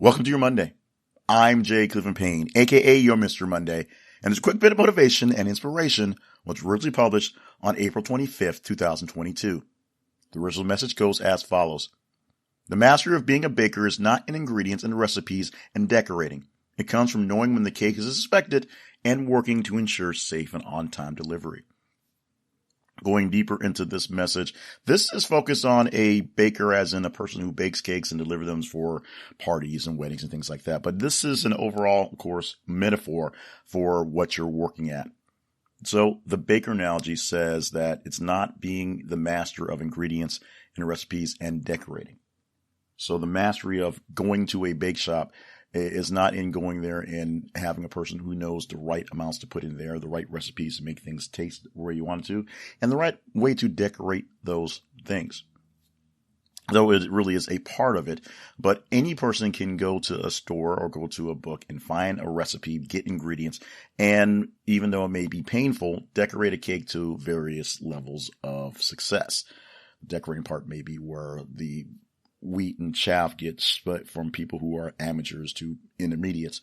Welcome to your Monday. I'm J Cleveland Payne, aka your Mr. Monday, and this quick bit of motivation and inspiration was originally published on April 25th, 2022. The original message goes as follows. The mastery of being a baker is not in ingredients and recipes and decorating. It comes from knowing when the cake is expected and working to ensure safe and on-time delivery. Going deeper into this message, this is focused on a baker as in a person who bakes cakes and delivers them for parties and weddings and things like that. But this is an overall, of course, metaphor for what you're working at. So the baker analogy says that it's not being the master of ingredients and recipes and decorating. So the mastery of going to a bake shop is not in going there and having a person who knows the right amounts to put in there, the right recipes to make things taste where you want it to, and the right way to decorate those things. Though it really is a part of it, but any person can go to a store or go to a book and find a recipe, get ingredients, and even though it may be painful, decorate a cake to various levels of success. The decorating part may be where the wheat and chaff gets split from people who are amateurs to intermediates.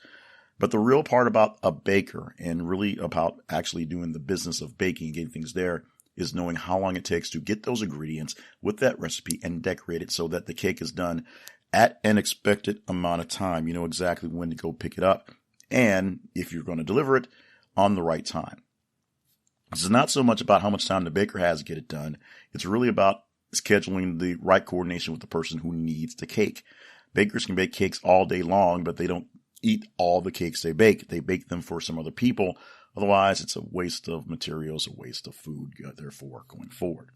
But the real part about a baker and really about actually doing the business of baking and getting things there is knowing how long it takes to get those ingredients with that recipe and decorate it so that the cake is done at an expected amount of time. You know exactly when to go pick it up and if you're going to deliver it on the right time. This is not so much about how much time the baker has to get it done. It's really about scheduling the right coordination with the person who needs the cake. Bakers can bake cakes all day long, but they don't eat all the cakes they bake. They bake them for some other people. Otherwise, it's a waste of materials, a waste of food, therefore, going forward.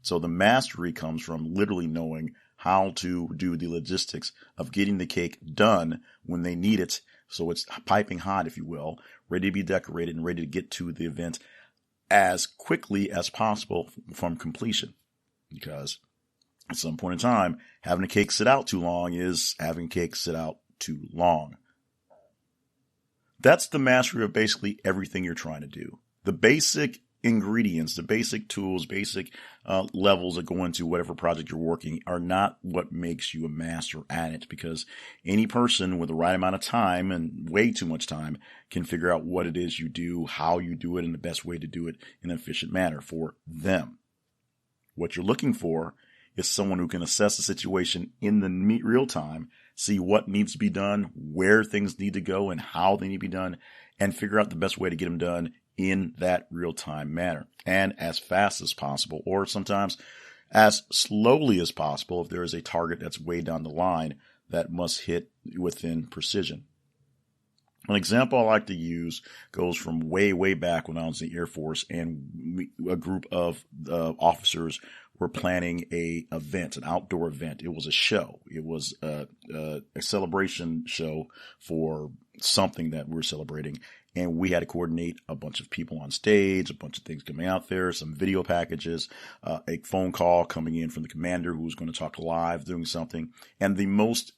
So the mastery comes from literally knowing how to do the logistics of getting the cake done when they need it. So it's piping hot, if you will, ready to be decorated and ready to get to the event as quickly as possible from completion. Because at some point in time, having a cake sit out too long is having cake sit out too long. That's the mastery of basically everything you're trying to do. The basic ingredients, the basic tools, basic levels that go into whatever project you're working are not what makes you a master at it, because any person with the right amount of time and way too much time can figure out what it is you do, how you do it, and the best way to do it in an efficient manner for them. What you're looking for is someone who can assess the situation in the real time, see what needs to be done, where things need to go, and how they need to be done, and figure out the best way to get them done in that real-time manner, and as fast as possible, or sometimes as slowly as possible if there is a target that's way down the line that must hit within precision. An example I like to use goes from way, way back when I was in the Air Force, and a group of officers were planning an outdoor event. It was a show. It was a celebration show for something that we were celebrating, and we had to coordinate a bunch of people on stage, a bunch of things coming out there, some video packages, a phone call coming in from the commander who was going to talk live doing something, and the most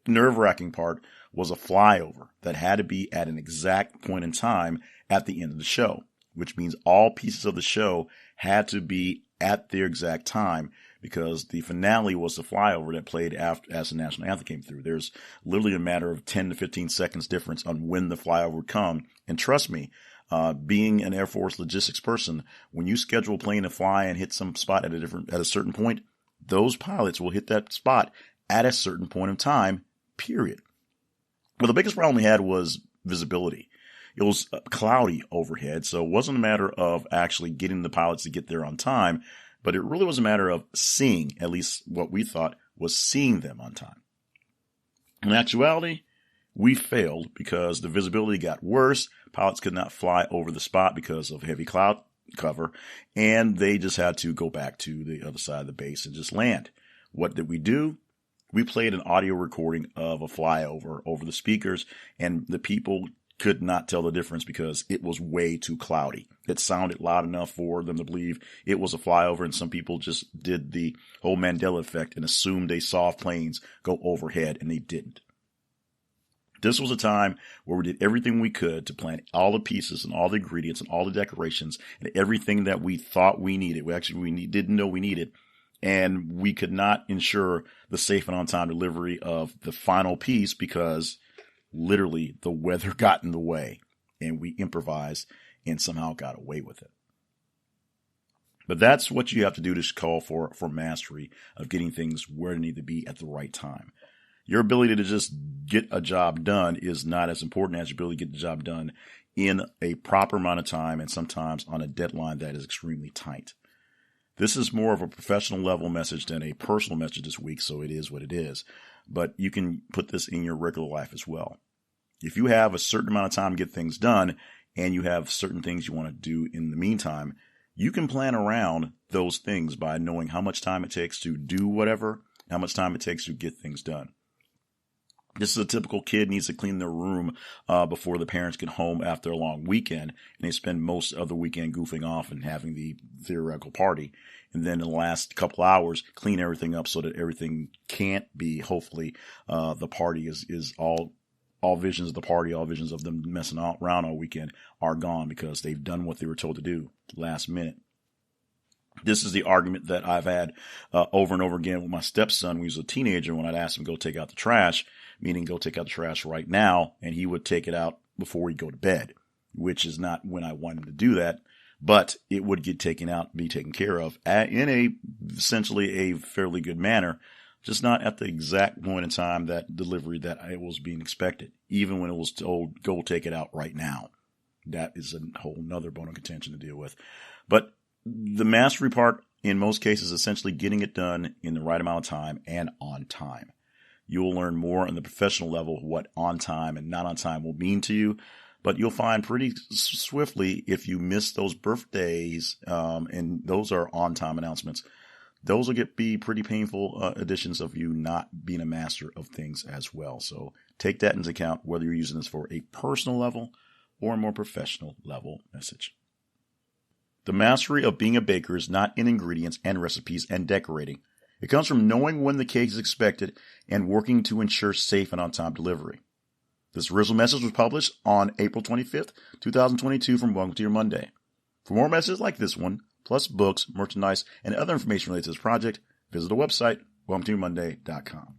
nerve-wracking part was a flyover that had to be at an exact point in time at the end of the show, which means all pieces of the show had to be at their exact time, because the finale was the flyover that played after as the national anthem came through. There's literally a matter of 10 to 15 seconds difference on when the flyover would come. And trust me, being an Air Force logistics person, when you schedule a plane to fly and hit some spot at a certain point, those pilots will hit that spot at a certain point in time, period. Well, the biggest problem we had was visibility. It was cloudy overhead, so it wasn't a matter of actually getting the pilots to get there on time, but it really was a matter of seeing, at least what we thought was seeing them on time. In actuality, we failed because the visibility got worse. Pilots could not fly over the spot because of heavy cloud cover, and they just had to go back to the other side of the base and just land. What did we do? We played an audio recording of a flyover over the speakers, and the people could not tell the difference because it was way too cloudy. It sounded loud enough for them to believe it was a flyover, and some people just did the whole Mandela effect and assumed they saw planes go overhead, and they didn't. This was a time where we did everything we could to plan all the pieces and all the ingredients and all the decorations and everything that we thought we needed. We didn't know we needed And we could not ensure the safe and on-time delivery of the final piece because literally the weather got in the way and we improvised and somehow got away with it. But that's what you have to do to call for mastery of getting things where they need to be at the right time. Your ability to just get a job done is not as important as your ability to get the job done in a proper amount of time and sometimes on a deadline that is extremely tight. This is more of a professional level message than a personal message this week, so it is what it is. But you can put this in your regular life as well. If you have a certain amount of time to get things done and you have certain things you want to do in the meantime, you can plan around those things by knowing how much time it takes to do whatever, how much time it takes to get things done. This is a typical kid needs to clean their room before the parents get home after a long weekend, and they spend most of the weekend goofing off and having the theoretical party. And then in the last couple hours, clean everything up so that everything can't be, hopefully, the party is all visions of the party, all visions of them messing around all weekend are gone because they've done what they were told to do last minute. This is the argument that I've had over and over again with my stepson when he was a teenager when I'd ask him to go take out the trash, meaning go take out the trash right now, and he would take it out before he'd go to bed, which is not when I want him to do that, but it would get taken out, be taken care of in essentially a fairly good manner, just not at the exact point in time that delivery that it was being expected, even when it was told, go take it out right now. That is a whole nother bone of contention to deal with. But the mastery part, in most cases, is essentially getting it done in the right amount of time and on time. You will learn more on the professional level what on time and not on time will mean to you, but you'll find pretty swiftly if you miss those birthdays, and those are on-time announcements, those will be pretty painful additions of you not being a master of things as well. So take that into account, whether you're using this for a personal level or a more professional level message. The mastery of being a baker is not in ingredients and recipes and decorating. It comes from knowing when the cake is expected and working to ensure safe and on-time delivery. This original message was published on April 25th, 2022 from Welcome to Your Monday. For more messages like this one, plus books, merchandise, and other information related to this project, visit the website, welcometoyourmonday.com.